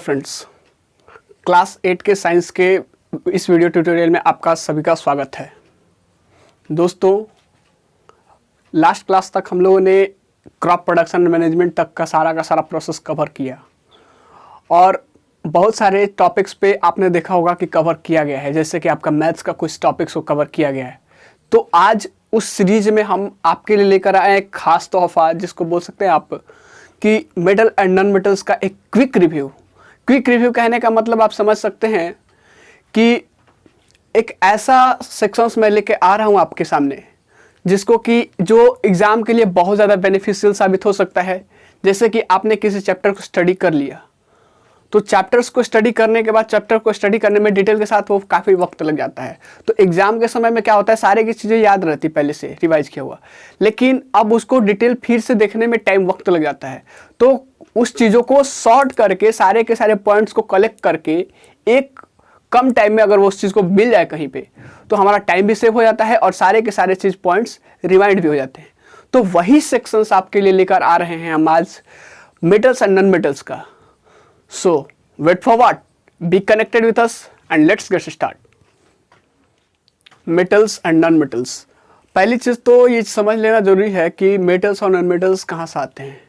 Friends, class 8 के science के इस वीडियो ट्यूटोरियल में आपका सभी का स्वागत है। दोस्तों, लास्ट क्लास तक हम लोगों ने क्रॉप प्रोडक्शन मैनेजमेंट तक का सारा प्रोसेस कवर किया और बहुत सारे टॉपिक्स पे आपने देखा होगा कि कवर किया गया है, जैसे कि आपका मैथ्स का कुछ टॉपिक्स को कवर किया गया है। तो आज उस सीरीज में हम आपके लिए लेकर आए एक खास तोहफा, जिसको बोल सकते हैं आप कि मेटल एंड नॉन मेटल्स का एक क्विक रिव्यू। क्विक रिव्यू कहने का मतलब आप समझ सकते हैं कि एक ऐसा सेक्शंस मैं लेके आ रहा हूँ आपके सामने जिसको कि जो एग्ज़ाम के लिए बहुत ज़्यादा बेनिफिशियल साबित हो सकता है। जैसे कि आपने किसी चैप्टर को स्टडी कर लिया, तो चैप्टर्स को स्टडी करने के बाद चैप्टर को स्टडी करने में डिटेल के साथ वो काफ़ी वक्त लग जाता है। तो एग्ज़ाम के समय में क्या होता है, सारे की चीज़ें याद रहती पहले से रिवाइज किया हुआ, लेकिन अब उसको डिटेल फिर से देखने में टाइम वक्त लग जाता है। तो उस चीज़ों को सॉर्ट करके सारे के सारे पॉइंट्स को कलेक्ट करके एक कम टाइम में अगर वो उस चीज़ को मिल जाए कहीं पे, तो हमारा टाइम भी सेव हो जाता है और सारे के सारे चीज़ पॉइंट्स रिवाइंड भी हो जाते हैं। तो वही सेक्शंस आपके लिए लेकर आ रहे हैं हम आज मेटल्स एंड नॉन मेटल्स का। So, wait for what? Be connected with us and let's get start. Metals and non-metals. पहली चीज़ तो ये समझ लेना जरूरी है कि मेटल्स और नॉन मेटल्स कहाँ से आते हैं।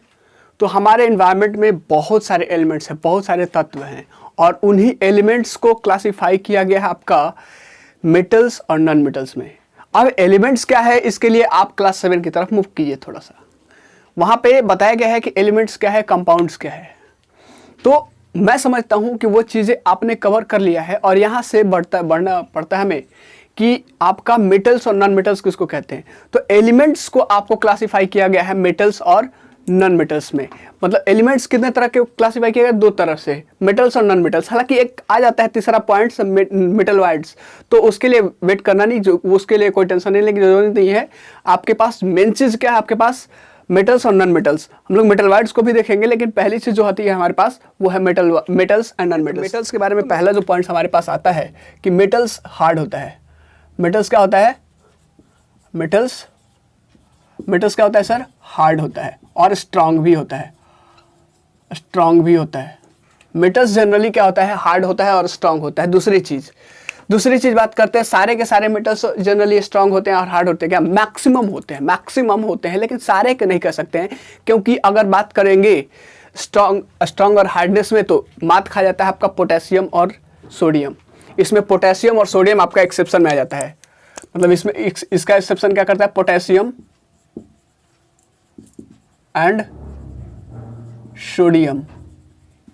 तो हमारे एनवायरनमेंट में बहुत सारे एलिमेंट्स हैं, बहुत सारे तत्व हैं और उन्हीं एलिमेंट्स को क्लासिफाई किया गया है आपका मेटल्स और नॉन मेटल्स में। अब एलिमेंट्स क्या है, इसके लिए आप क्लास 7 की तरफ मूव कीजिए थोड़ा सा। वहाँ पे बताया गया है कि एलिमेंट्स क्या है, कंपाउंड्स क्या है। तो मैं समझता हूं कि वो चीज़ें आपने कवर कर लिया है और यहाँ से बढ़ना पड़ता है हमें कि आपका मेटल्स और नॉन मेटल्स किसको कहते हैं। तो एलिमेंट्स को आपको क्लासिफाई किया गया है मेटल्स और नॉन मेटल्स में। मतलब एलिमेंट्स कितने तरह के क्लासिफाई किया गया, दो तरह से, मेटल्स और नॉन मेटल्स। हालांकि एक आ जाता है तीसरा पॉइंट मेटलॉइड्स, तो उसके लिए वेट करना नहीं, जो उसके लिए कोई टेंशन नहीं लेने की जरूरत नहीं है। आपके पास मेन चीज़ क्या है, आपके पास मेटल्स और नॉन मेटल्स। हम लोग मेटलॉइड्स को भी देखेंगे, लेकिन पहली चीज़ जो होती है हमारे पास वो है metals and non metals. Metals के बारे में पहला जो पॉइंट हमारे पास आता है कि मेटल्स हार्ड होता है। मेटल्स क्या होता है, मेटल्स क्या होता है सर, हार्ड होता है और स्ट्रांग भी होता है। स्ट्रांग भी होता है। मेटल्स जनरली क्या होता है, हार्ड होता है और स्ट्रांग होता है। दूसरी चीज़ बात करते हैं, सारे के सारे मेटल्स जनरली स्ट्रांग होते हैं और हार्ड होते हैं क्या, मैक्सिमम होते हैं, लेकिन सारे के नहीं कह सकते हैं, क्योंकि अगर बात करेंगे स्ट्रांग और हार्डनेस में तो मात खा जाता है आपका पोटेशियम और सोडियम। इसमें पोटेशियम और सोडियम आपका एक्सेप्शन में आ जाता है। मतलब इसमें इसका एक्सेप्शन क्या करता है, पोटेशियम एंड सोडियम,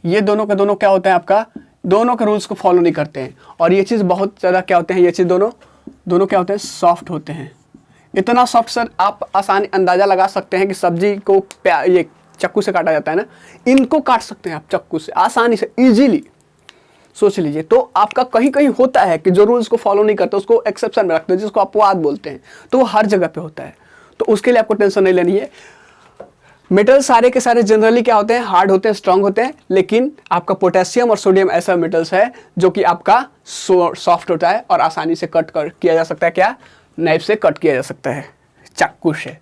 ये दोनों के दोनों क्या होते हैं, आपका दोनों के रूल्स को फॉलो नहीं करते हैं। और ये चीज़ बहुत ज़्यादा क्या होते हैं, ये चीज़ दोनों क्या होते हैं, सॉफ्ट होते हैं। इतना सॉफ्ट सर, आप आसानी अंदाज़ा लगा सकते हैं कि सब्जी को ये चाकू से काटा जाता है ना, इनको काट सकते हैं आप चाकू से आसानी से, इजीली। सोच लीजिए। तो आपका कहीं कहीं होता है कि जो रूल्स को फॉलो नहीं करते उसको एक्सेप्शन में रखते हैं, जिसको अपवाद बोलते हैं, तो वो हर जगह पे होता है। तो उसके लिए आपको टेंशन नहीं लेनी है। मेटल सारे के सारे जनरली क्या होते हैं, हार्ड होते हैं, स्ट्रांग होते हैं, लेकिन आपका पोटेशियम और सोडियम ऐसा मेटल्स है जो कि आपका सॉफ्ट होता है और आसानी से किया जा सकता है, क्या, नाइफ से कट किया जा सकता है, चाकू से।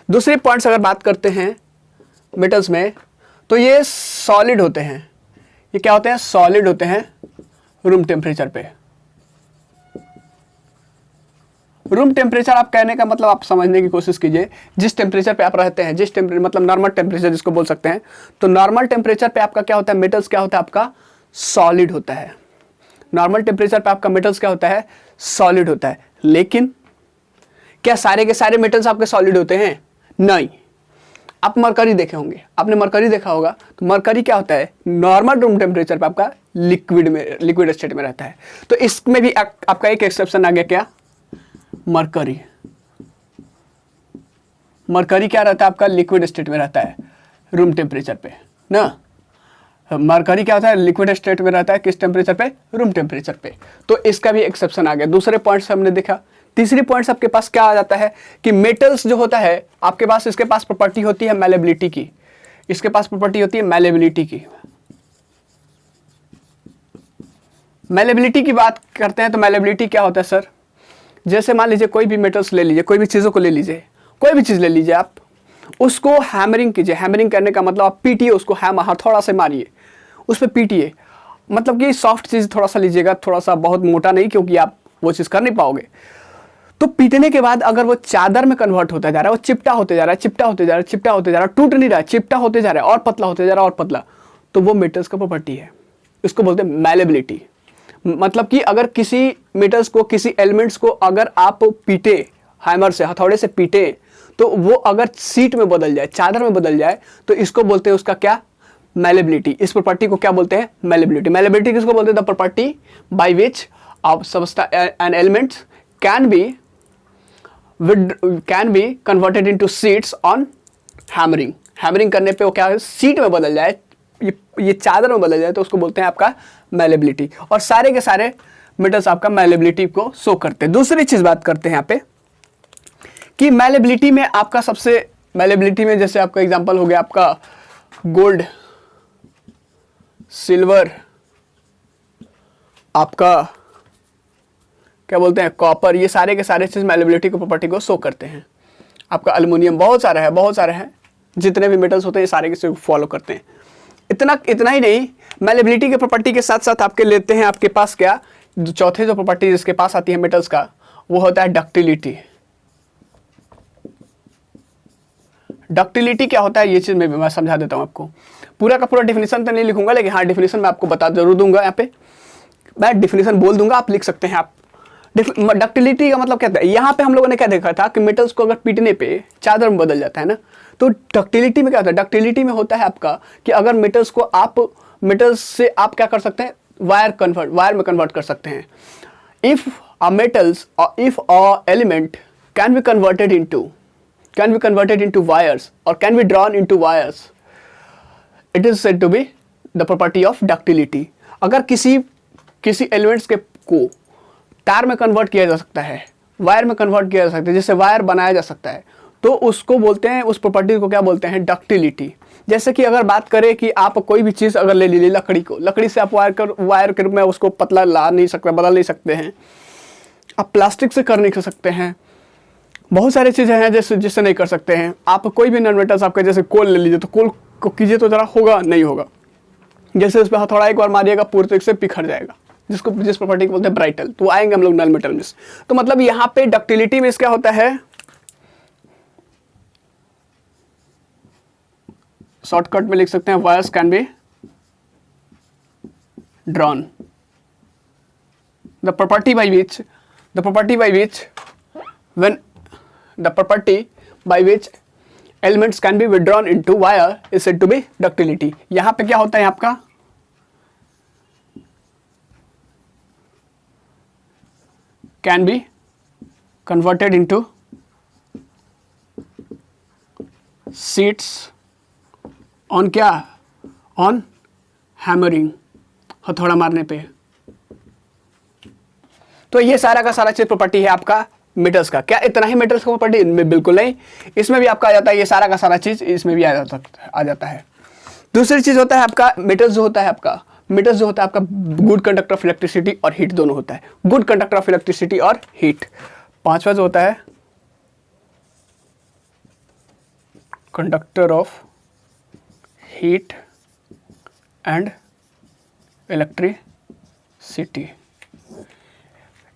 दूसरे पॉइंट्स अगर बात करते हैं मेटल्स में, तो ये सॉलिड होते हैं। ये क्या होते हैं, सॉलिड होते हैं रूम टेम्परेचर पे। रूम टेम्परेचर आप कहने का मतलब आप समझने की कोशिश कीजिए, जिस टेम्परेचर पे आप रहते हैं, जिस टेम्परेचर मतलब नॉर्मल टेम्परेचर जिसको बोल सकते हैं, तो नॉर्मल टेम्परेचर पे आपका क्या होता है, मेटल्स क्या होता है, आपका सॉलिड होता है। नॉर्मल टेम्परेचर पे आपका मेटल्स क्या होता है, सॉलिड होता है। लेकिन क्या सारे के सारे मेटल्स आपके सॉलिड होते हैं, नहीं। आप मरकरी देखे होंगे, आपने मरकरी देखा होगा, तो मरकरी क्या होता है, नॉर्मल रूम टेम्परेचर पे आपका लिक्विड स्टेट में रहता है। तो इसमें भी आपका एक एक्सेप्शन आ गया, क्या, मरकरी क्या रहता है आपका, लिक्विड स्टेट में रहता है रूम टेम्परेचर पे ना। मरकरी क्या होता है, लिक्विड स्टेट में रहता है किस टेम्परेचर पे, रूम टेम्परेचर पे। तो इसका भी एक्सेप्शन आ गया। दूसरे पॉइंट्स हमने देखा। तीसरी पॉइंट्स आपके पास क्या आ जाता है कि मेटल्स जो होता है आपके पास, इसके पास प्रॉपर्टी होती है मैलेबिलिटी की। इसके पास प्रॉपर्टी होती है मैलेबिलिटी की। मैलेबिलिटी की बात करते हैं तो मैलेबिलिटी क्या होता है सर, जैसे मान लीजिए कोई भी मेटल्स ले लीजिए, कोई भी चीज़ों को ले लीजिए, कोई भी चीज़ ले लीजिए, आप उसको हैमरिंग कीजिए। हैमरिंग करने का मतलब आप पीटिए उसको, हथौड़ा से मारिए, उस पर पीटिए। मतलब कि सॉफ्ट चीज़ थोड़ा सा लीजिएगा, थोड़ा सा, बहुत मोटा नहीं, क्योंकि आप वो चीज़ कर नहीं पाओगे। तो पीटने के बाद अगर वो चादर में कन्वर्ट होता जा रहा है, वो चिपटा होते जा रहा है, चिपटा होते जा रहा है, चिपटा होते जा रहा है, टूट नहीं रहा है, चिपटा होते जा रहा है और पतला होते जा रहा है और पतला, तो वो मेटल्स का प्रॉपर्टी है। इसको बोलते हैं मैलेबिलिटी। मतलब कि अगर किसी मेटल्स को, किसी एलिमेंट्स को अगर आप पीटे, हैमर से, हथौड़े से पीटे, तो वो अगर सीट में बदल जाए, चादर में बदल जाए, तो इसको बोलते हैं उसका क्या, मैलेबिलिटी। इस प्रॉपर्टी को क्या बोलते हैं, मैलेबिलिटी। मैलेबिलिटी किसको बोलते हैं, the property by which an element can be converted into sheets on hammering. Hammering करने पे वो क्या है, सीट में बदल जाए, ये चादर में बदल जाए, तो उसको बोलते हैं आपका मैलेबिलिटी। और सारे के सारे मेटल्स आपका मैलेबिलिटी को शो करते हैं। दूसरी चीज बात करते हैं यहाँ पे कि मैलेबिलिटी में आपका सबसे, मैलेबिलिटी में जैसे आपका एग्जांपल हो गया आपका गोल्ड, सिल्वर, आपका क्या बोलते हैं, कॉपर, ये सारे के सारे चीज मैलेबिलिटी की प्रॉपर्टी को शो करते हैं। आपका एल्युमिनियम, बहुत सारे हैं, बहुत सारे हैं, जितने भी मेटल्स होते हैं ये सारे के फॉलो करते हैं। इतना ही नहीं, मैलेबिलिटी के प्रॉपर्टी के साथ साथ आपके लेते हैं आपके पास क्या, चौथे जो प्रॉपर्टी जिसके पास आती है मेटल्स का, वो होता है डक्टिलिटी। डक्टिलिटी क्या होता है, ये चीज मैं समझा देता हूं आपको। पूरा का पूरा डिफिनेशन तो नहीं लिखूंगा, लेकिन हाँ डिफिनेशन मैं आपको बता जरूर दूंगा। यहाँ पे मैं डिफिनेशन बोल दूंगा, आप लिख सकते हैं। आप डक्टिलिटी का मतलब क्या था, यहाँ पे हम लोगों ने क्या देखा था कि मेटल्स को अगर पीटने पे चादर में बदल जाता है ना, तो डक्टिलिटी में क्या होता है, डक्टिलिटी में होता है आपका कि अगर मेटल्स को आप, मेटल्स से आप क्या कर सकते हैं, वायर में कन्वर्ट कर सकते हैं। इफ अ मेटल्स और if a element can be converted into wires और can be drawn into wires, it is said to be the property of ductility. अगर किसी एलिमेंट्स के को तार में कन्वर्ट किया जा सकता है, वायर में कन्वर्ट किया जा सकता है, जैसे वायर बनाया जा सकता है, तो उसको बोलते हैं, उस प्रॉपर्टी को क्या बोलते हैं, डक्टिलिटी। जैसे कि अगर बात करें कि आप कोई भी चीज़ अगर ले लीजिए, लकड़ी को, लकड़ी से आप वायर के रूप में उसको पतला ला नहीं सकते, बदल नहीं सकते हैं। आप प्लास्टिक से कर नहीं सकते हैं, बहुत सारी चीज़ें हैं जिससे नहीं कर सकते हैं। आप कोई भी नॉन मेटल्स, आपके जैसे कोल ले लीजिए, तो कोल को कीजिए तो जरा होगा नहीं होगा, जैसे उस पर हथौड़ा एक बार मारिएगा पूरी तरीके से बिखर जाएगा, जिस प्रॉपर्टी को बोलते हैं ब्राइटल। तो आएंगे हम लोग नॉन मेटल में। तो मतलब यहाँ पे डक्टिलिटी में क्या होता है, शॉर्टकट में लिख सकते हैं, wires can be drawn, the property by which elements can be withdrawn into wire is said to be ductility. यहां पे क्या होता है आपका, can be converted into sheets on क्या, ऑन हैमरिंग, हथौड़ा मारने पे। तो ये सारा का सारा चीज प्रॉपर्टी है आपका मेटल्स का। क्या इतना ही मेटल्स का प्रॉपर्टी, इनमें बिल्कुल नहीं, इसमें भी आपका आ जाता है, ये सारा का सारा चीज इसमें भी आ जाता है। दूसरी चीज होता है आपका मेटल्स जो होता है आपका, गुड कंडक्टर ऑफ इलेक्ट्रिसिटी और हीट दोनों होता है, गुड कंडक्टर ऑफ इलेक्ट्रिसिटी और हीट। पांचवा जो होता है conductor of heat and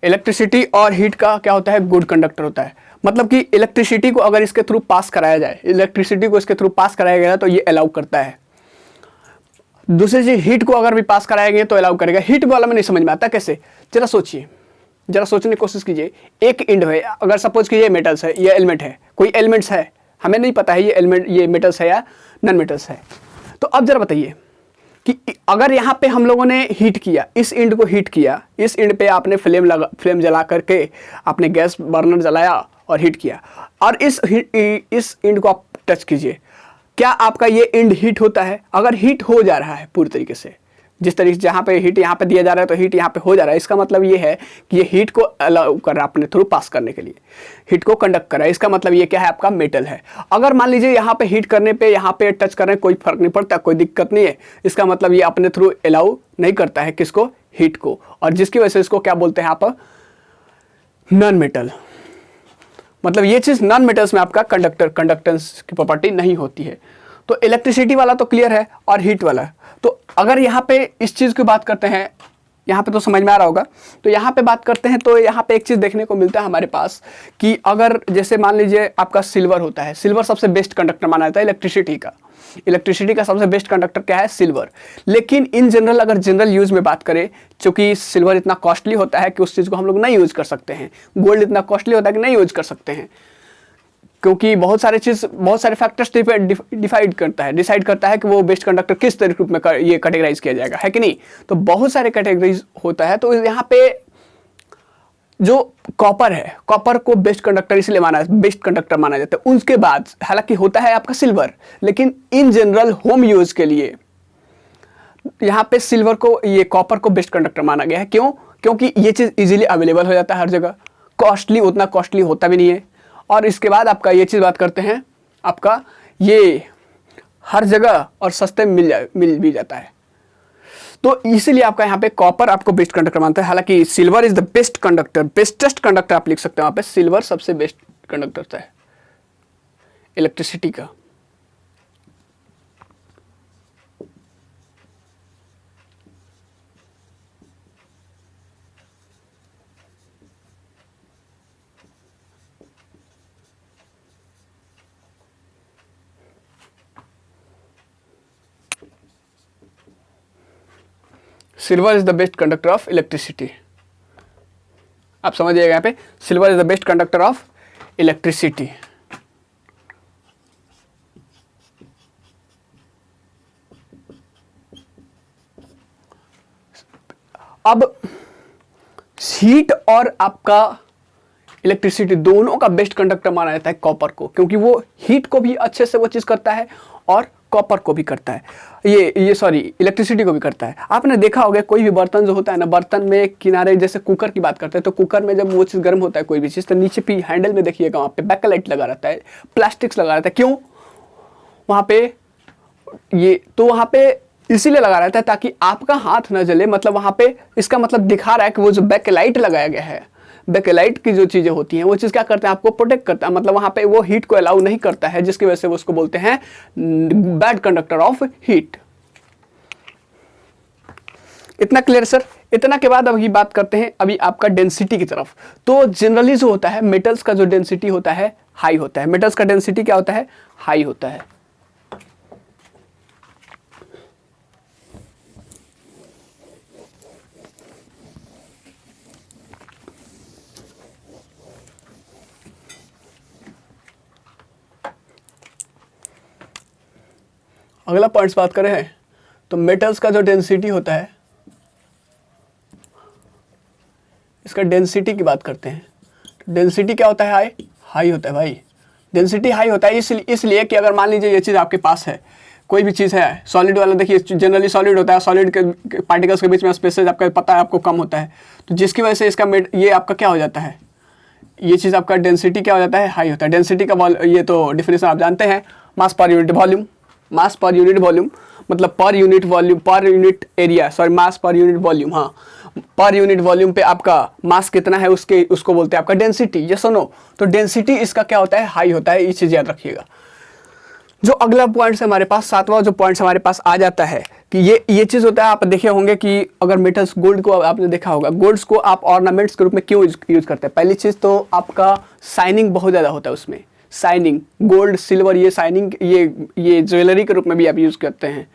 electricity और हीट का क्या होता है, गुड कंडक्टर होता है। मतलब कि इलेक्ट्रिसिटी को अगर इसके थ्रू पास कराया जाए, गया तो ये अलाउ करता है। दूसरी चीज, हीट को अगर भी पास कराया गया तो अलाउ करेगा। हीट वाला में नहीं समझ में आता कैसे, जरा सोचिए, जरा सोचने की कोशिश कीजिए। एक इंड है, अगर सपोज कीजिए मेटल्स है, ये एलिमेंट है, कोई एलिमेंट्स है, हमें नहीं पता है ये मेटल्स है या नॉन मेटल्स है। तो अब जरा बताइए कि अगर यहाँ पे हम लोगों ने हीट किया, इस इंड को हीट किया, इस इंड पे आपने फ्लेम जला करके आपने गैस बर्नर जलाया और हीट किया, और इस इंड को आप टच कीजिए, क्या आपका ये इंड हीट होता है? अगर हीट हो जा रहा है पूरी तरीके से, जिस तरीके से जहाँ पे हीट यहाँ पे दिया जा रहा है तो हीट यहाँ पे हो जा रहा है, इसका मतलब ये है कि ये हीट को अलाउ कर रहा है अपने थ्रू पास करने के लिए, हीट को कंडक्ट कर रहा है। इसका मतलब ये क्या है, आपका मेटल है। अगर मान लीजिए यहाँ पे हीट करने पे, यहाँ पे टच कर रहे हैं, कोई फर्क नहीं पड़ता, कोई दिक्कत नहीं है, इसका मतलब ये अपने थ्रू अलाउ नहीं करता है किसको, हीट को, और जिसकी वजह से इसको क्या बोलते हैं आप, नॉन मेटल। मतलब ये चीज़ नॉन मेटल्स में आपका कंडक्टेंस की प्रॉपर्टी नहीं होती है। तो इलेक्ट्रिसिटी वाला तो क्लियर है और हीट वाला। तो अगर यहाँ पे इस चीज़ की बात करते हैं, यहाँ पे तो समझ में आ रहा होगा, तो यहाँ पे बात करते हैं तो यहाँ पे एक चीज़ देखने को मिलता है हमारे पास कि अगर जैसे मान लीजिए आपका सिल्वर होता है, सिल्वर सबसे बेस्ट कंडक्टर माना जाता है इलेक्ट्रिसिटी का। इलेक्ट्रिसिटी का सबसे बेस्ट कंडक्टर क्या है? सिल्वर। लेकिन इन जनरल अगर जनरल यूज में बात करें, चूंकि सिल्वर इतना कॉस्टली होता है कि उस चीज़ को हम लोग नहीं यूज कर सकते हैं, गोल्ड इतना कॉस्टली होता है कि नहीं यूज कर सकते हैं, क्योंकि बहुत सारे फैक्टर्स डिसाइड करता है कि वो बेस्ट कंडक्टर किस तरीके में ये कैटेगराइज किया जाएगा, है कि नहीं। तो बहुत सारे कैटेगरीज होता है। तो यहाँ पे जो कॉपर है, कॉपर को बेस्ट कंडक्टर इसलिए बेस्ट कंडक्टर माना जाता है। उसके बाद हालांकि होता है आपका सिल्वर, लेकिन इन जनरल होम यूज के लिए यहाँ पे सिल्वर को, ये कॉपर को बेस्ट कंडक्टर माना गया है। क्यों? क्योंकि ये चीज़ इजीली अवेलेबल हो जाता है हर जगह, उतना कॉस्टली होता भी नहीं है। और इसके बाद आपका ये चीज़ बात करते हैं, आपका ये हर जगह और सस्ते में मिल भी जाता है। तो इसीलिए आपका यहाँ पे कॉपर आपको बेस्ट कंडक्टर मानता है। हालांकि silver is the best conductor, bestest conductor आप लिख सकते हैं वहाँ पे, सिल्वर सबसे बेस्ट कंडक्टर है इलेक्ट्रिसिटी का। Silver is the best conductor of electricity. आप समझिएगा यहाँ पे, silver is the best conductor of electricity. अब हीट और आपका इलेक्ट्रिसिटी दोनों का बेस्ट कंडक्टर माना जाता है कॉपर को, क्योंकि वो हीट को भी अच्छे से वो चीज़ करता है और कॉपर को भी करता है, इलेक्ट्रिसिटी को भी करता है। आपने देखा होगा कोई भी बर्तन जो होता है ना, बर्तन में किनारे, जैसे कुकर की बात करते हैं, तो कुकर में जब वो चीज़ गर्म होता है कोई भी चीज़, तो नीचे भी हैंडल में देखिएगा वहाँ पे बैकलाइट लगा रहता है, प्लास्टिक्स लगा रहता है। क्यों? वहाँ पे वहाँ पे इसीलिए लगा रहता है ताकि आपका हाथ ना जले। मतलब वहाँ पे इसका मतलब दिखा रहा है कि वो जो बैकलाइट लगाया गया है, बैकलाइट की जो चीज़ें होती हैं वो चीज़ क्या करते हैं, आपको प्रोटेक्ट करता है। मतलब वहाँ पे वो हीट को अलाउ नहीं करता है, जिसकी वजह से वो उसको बोलते हैं बैड कंडक्टर ऑफ हीट। इतना क्लियर सर? इतना के बाद अभी बात करते हैं अभी आपका डेंसिटी की तरफ। तो जनरली जो होता है मेटल्स का जो डेंसिटी होता है हाई होता है। मेटल्स का डेंसिटी क्या होता है? हाई होता है। अगला पॉइंट्स बात करें तो मेटल्स का जो डेंसिटी होता है, इसका डेंसिटी की बात करते हैं। डेंसिटी क्या होता है? हाई होता है भाई। डेंसिटी हाई होता है इसलिए कि अगर मान लीजिए ये चीज़ आपके पास है, कोई भी चीज़ है सॉलिड वाला, देखिए जनरली सॉलिड होता है, सॉलिड के पार्टिकल्स के बीच में स्पेसेज आपका पता है आपको कम होता है, तो जिसकी वजह से इसका ये आपका क्या हो जाता है, ये चीज़ आपका डेंसिटी क्या हो जाता है? हाई होता है। डेंसिटी का ये तो डिफिनेशन आप जानते हैं, मास पर यूनिट वॉल्यूम। मास पर यूनिट वॉल्यूम मतलब per unit volume, per unit area, sorry mass per unit volume. हाँ, पर यूनिट वॉल्यूम पे आपका मास कितना है उसको बोलते हैं आपका डेंसिटी। ये सुनो, तो डेंसिटी इसका क्या होता है? हाई होता है। ये चीज़ याद रखिएगा। जो अगला पॉइंट हमारे पास, सातवां जो पॉइंट हमारे पास आ जाता है कि ये चीज़ होता है, आप देखे होंगे कि अगर मेटल्स, गोल्ड को आपने देखा होगा, गोल्ड्स को आप ऑर्नामेंट्स के रूप में क्यों यूज करते हैं? पहली चीज़ तो आपका साइनिंग बहुत ज़्यादा होता है उसमें, साइनिंग, गोल्ड सिल्वर, ये साइनिंग, ये ज्वेलरी के रूप में भी आप यूज़ करते हैं,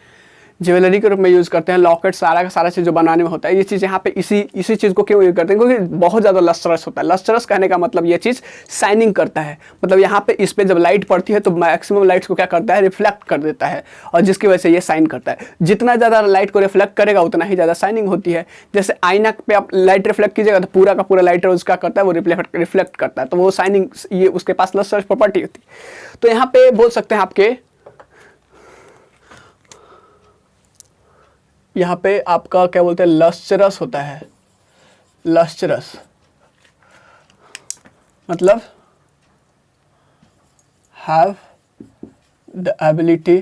ज्वेलरी के रूप में यूज़ करते हैं। लॉकेट सारा का सारा चीज़ जो बनाने में होता है, ये चीज़ यहाँ पे इसी चीज़ को क्यों यूज करते हैं? क्योंकि बहुत ज़्यादा लस्ट्रस होता है। लस्ट्रस कहने का मतलब ये चीज़ शाइनिंग करता है, मतलब यहाँ पे इस पर जब लाइट पड़ती है तो मैक्सिमम लाइट्स को क्या करता है? रिफ्लेक्ट कर देता है, और जिसकी वजह से ये शाइन करता है। जितना ज़्यादा लाइट को रिफ्लेक्ट करेगा उतना ही ज़्यादा शाइनिंग होती है। जैसे आईना पे आप लाइट रिफ्लेक्ट कीजिएगा तो पूरा का पूरा लाइट उसका करता है, वो रिफ्लेक्ट करता है, तो वो शाइनिंग, ये उसके पास लस्ट्रस प्रॉपर्टी होती है। तो यहाँ पे बोल सकते हैं आपके, यहाँ पे आपका क्या बोलते हैं? लस्ट्रस होता है। लस्ट्रस मतलब have the ability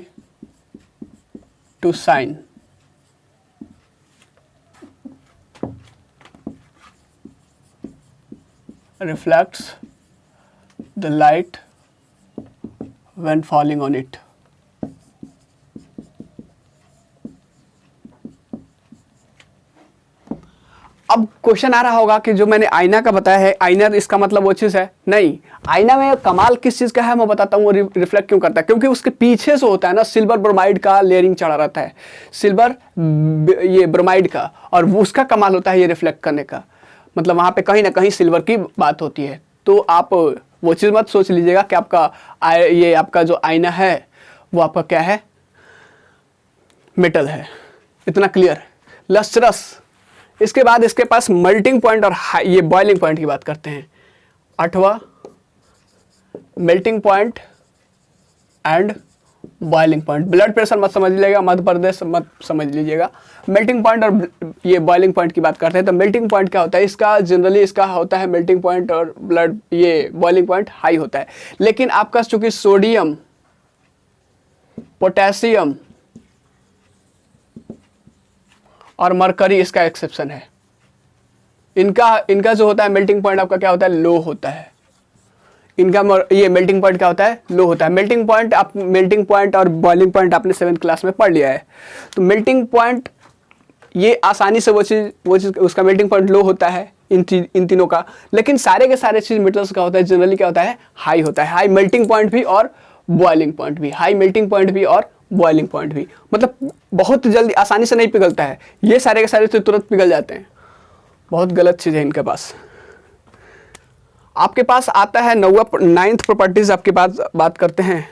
to shine. Reflects the light when falling on it। Question आ रहा होगा कि जो मैंने आईना का बताया है, आईना इसका मतलब वो चीज़ है नहीं। आईना में कमाल किस चीज़ का है मैं बताता हूँ, वो रिफ्लेक्ट क्यों करता है, क्योंकि उसके पीछे से होता है ना सिल्वर ब्रोमाइड का लेयरिंग चढ़ा रहता है, सिल्वर ये ब्रोमाइड का, और उसका कमाल होता है ये रिफ्लेक्ट करने का, मतलब वहाँ पे कहीं ना कहीं सिल्वर की बात होती है। तो आप वो चीज़ मत सोच लीजिएगा कि आपका ये आपका जो आईना है वो आपका क्या है, मेटल है। इतना क्लियर, लस्ट्रस। इसके बाद इसके पास मेल्टिंग पॉइंट और ये बॉइलिंग पॉइंट की बात करते हैं। 8वां melting point and boiling point. Blood pressure मत समझ लीजिएगा, मध्य प्रदेश मत समझ लीजिएगा। मेल्टिंग पॉइंट और ये बॉइलिंग पॉइंट की बात करते हैं। तो मेल्टिंग पॉइंट क्या होता है, इसका जनरली इसका होता है मेल्टिंग पॉइंट और ब्लड ये बॉइलिंग पॉइंट हाई होता है। लेकिन आपका चूंकि सोडियम, पोटेशियम और मरकरी इसका एक्सेप्शन है, इनका जो होता है मेल्टिंग पॉइंट आपका क्या होता है, लो होता है। इनका ये मेल्टिंग पॉइंट क्या होता है, लो होता है। मेल्टिंग पॉइंट और बॉइलिंग पॉइंट आपने 7th क्लास में पढ़ लिया है। तो मेल्टिंग पॉइंट ये आसानी से वो चीज़ उसका मेल्टिंग पॉइंट लो होता है इन तीनों का। लेकिन सारे के सारे चीज़ मेटल्स का होता है जनरली क्या होता है, हाई होता है। हाई मेल्टिंग पॉइंट भी और बॉइलिंग पॉइंट भी, हाई मेल्टिंग पॉइंट भी और बॉइलिंग पॉइंट भी, मतलब बहुत जल्दी आसानी से नहीं पिघलता है। ये सारे के सारे तो तुरंत पिघल जाते हैं, बहुत गलत चीज़ है इनके पास। आपके पास आता है 9th प्रॉपर्टीज आपके पास बात करते हैं।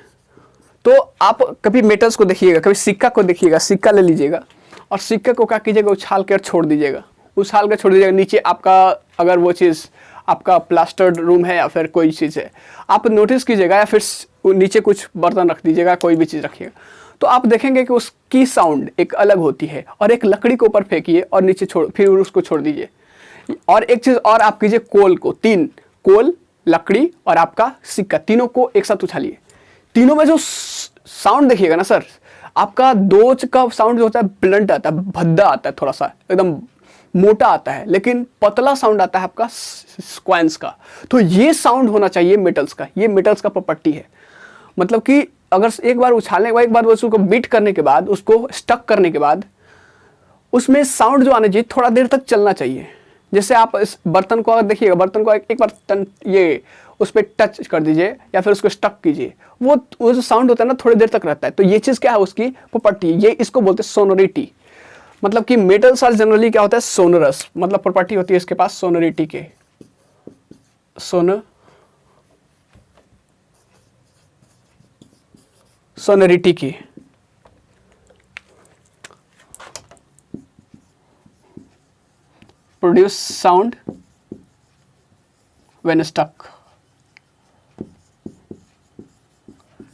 तो आप कभी मेटल्स को देखिएगा, कभी सिक्का को देखिएगा, सिक्का ले लीजिएगा और सिक्के को क्या कीजिएगा, उछाल कर छोड़ दीजिएगा, उछाल कर छोड़ दीजिएगा। नीचे आपका अगर वो चीज़ आपका प्लास्टर्ड रूम है या फिर कोई चीज़ है, आप नोटिस कीजिएगा, या फिर नीचे कुछ बर्तन रख दीजिएगा, कोई भी चीज़ रखिएगा, तो आप देखेंगे कि उसकी साउंड एक अलग होती है। और एक लकड़ी के ऊपर फेंकिए और नीचे फिर उसको छोड़ दीजिए। और एक चीज़ और आप कीजिए, कोल को, 3 कोल, लकड़ी और आपका सिक्का, तीनों को एक साथ उछालिए। तीनों में जो साउंड देखिएगा ना सर, आपका दोच का साउंड जो होता है ब्लंट आता है, भद्दा आता है, थोड़ा सा एकदम मोटा आता है, लेकिन पतला साउंड आता है आपका स्क्वेंस का। तो ये साउंड होना चाहिए मेटल्स का, ये मेटल्स का प्रॉपर्टी है। मतलब कि अगर एक बार उछालने के बाद, एक बार उसको बीट करने के बाद, उसको स्टक करने के बाद उसमें साउंड जो आना चाहिए थोड़ा देर तक चलना चाहिए। जैसे आप इस बर्तन को अगर देखिएगा, बर्तन को एक बार ये उस पर टच कर दीजिए या फिर उसको स्टक कीजिए, वो जो साउंड होता है ना थोड़ी देर तक रहता है। तो ये चीज़ क्या है, उसकी प्रॉपर्टी, ये इसको बोलते हैं सोनोरिटी। मतलब कि मेटल्स आर जनरली क्या होता है, सोनरस, मतलब प्रॉपर्टी होती है इसके पास सोनोरिटी के, सोनोरिटी की। प्रोड्यूस साउंड व्हेन स्टक,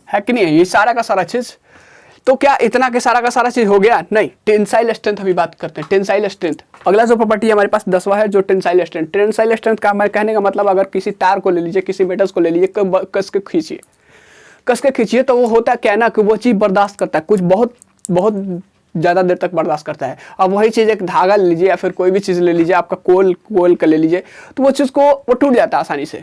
है कि नहीं है ये सारा का सारा चीज। तो क्या इतना के सारा का सारा चीज हो गया, नहीं। टेंसाइल स्ट्रेंथ अभी बात करते हैं। टेंसाइल स्ट्रेंथ अगला जो प्रॉपर्टी हमारे पास 10वां है, जो टेंसाइल स्ट्रेंथ। टेंसाइल स्ट्रेंथ का हमारे कहने का मतलब, अगर किसी तार को ले लीजिए, किसी मेटल्स को ले लीजिए, कस के खींचिए तो वो होता क्या ना कि वो चीज़ बर्दाश्त करता है, कुछ बहुत ज़्यादा देर तक बर्दाश्त करता है। अब वही चीज़ एक धागा ले लीजिए या फिर कोई भी चीज़ ले लीजिए, आपका कोल का ले लीजिए, तो वो चीज़ को वो टूट जाता है आसानी से,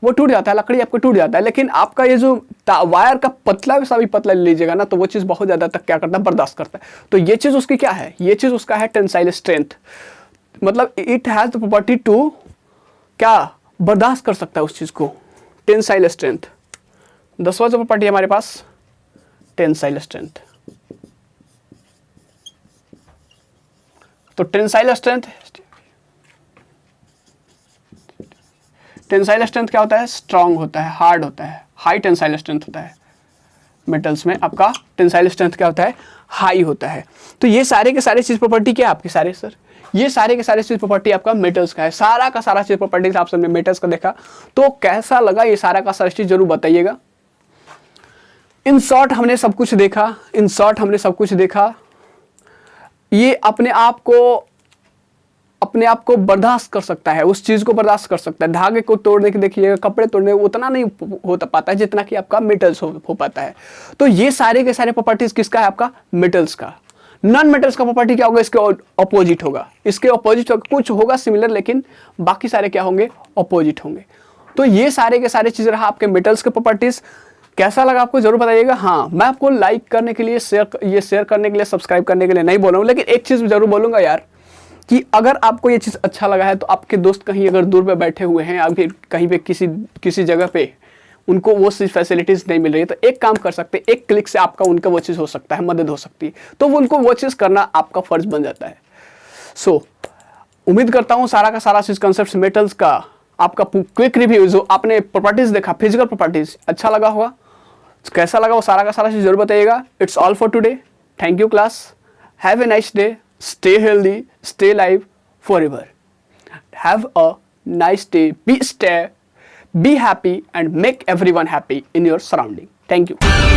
वो टूट जाता है, लकड़ी आपको टूट जाता है। लेकिन आपका ये जो वायर का पतला सा भी पतला ले लीजिएगा ना, तो वो चीज़ बहुत ज़्यादा तक क्या करता है, बर्दाश्त करता है। तो ये चीज़ उसकी क्या है, ये चीज़ उसका है टेंसाइल स्ट्रेंथ। मतलब it has the property to क्या बर्दाश्त कर सकता है उस चीज़ को, टेंसाइल स्ट्रेंथ। 10वां जो प्रॉपर्टी हमारे पास टेंसाइल स्ट्रेंथ। तो टेंसाइल स्ट्रेंथ क्या होता है, स्ट्रांग होता है, हार्ड होता है, हाई टेंसाइल स्ट्रेंथ होता है। मेटल्स में आपका टेंसाइल स्ट्रेंथ क्या होता है, हाई होता है। तो ये सारे के सारे चीज प्रॉपर्टी क्या है आपके सारे सर, ये सारे के सारे चीज प्रॉपर्टी आपका मेटल्स का है। सारा का सारा चीज प्रॉपर्टी आप सबने मेटल्स का देखा, तो कैसा लगा ये सारा का सारा चीज जरूर बताइएगा। इन शॉर्ट हमने सब कुछ देखा, ये अपने आप को बर्दाश्त कर सकता है, उस चीज को बर्दाश्त कर सकता है। धागे को तोड़ने के देखिएगा, कपड़े तोड़ने उतना नहीं हो पाता है जितना कि आपका मेटल्स हो पाता है। तो ये सारे के सारे प्रॉपर्टीज किसका है, आपका मेटल्स का। नॉन मेटल्स का प्रॉपर्टी क्या होगा, इसके अपोजिट होगा, कुछ होगा सिमिलर, लेकिन बाकी सारे क्या होंगे, अपोजिट होंगे। तो ये सारे के सारे चीज रहा आपके मेटल्स के प्रॉपर्टीज। कैसा लगा आपको जरूर बताइएगा। हाँ, मैं आपको लाइक करने के लिए शेयर करने के लिए, सब्सक्राइब करने के लिए नहीं बोल रहा हूँ, लेकिन एक चीज जरूर बोलूंगा यार, कि अगर आपको ये चीज़ अच्छा लगा है तो आपके दोस्त कहीं अगर दूर पे बैठे हुए हैं या फिर कहीं पे किसी जगह पे उनको वो चीज़ फैसिलिटीज़ नहीं मिल रही है, तो एक काम कर सकते हैं, एक क्लिक से आपका उनका वो चीज़ हो सकता है, मदद हो सकती है, तो वो उनको वो चीज़ करना आपका फ़र्ज बन जाता है। उम्मीद करता हूँ सारा का सारा चीज़ कंसेप्ट मेटल्स का आपका क्विक रिव्यू जो आपने प्रॉपर्टीज़ देखा, फिजिकल प्रॉपर्टीज़, अच्छा लगा होगा। कैसा लगा वो सारा का सारा चीज़ जरूर बताइएगा। It's all for today. Thank you class. Have a nice day. Stay healthy, stay live forever. Have a nice day. Be happy and make everyone happy in your surrounding. Thank you.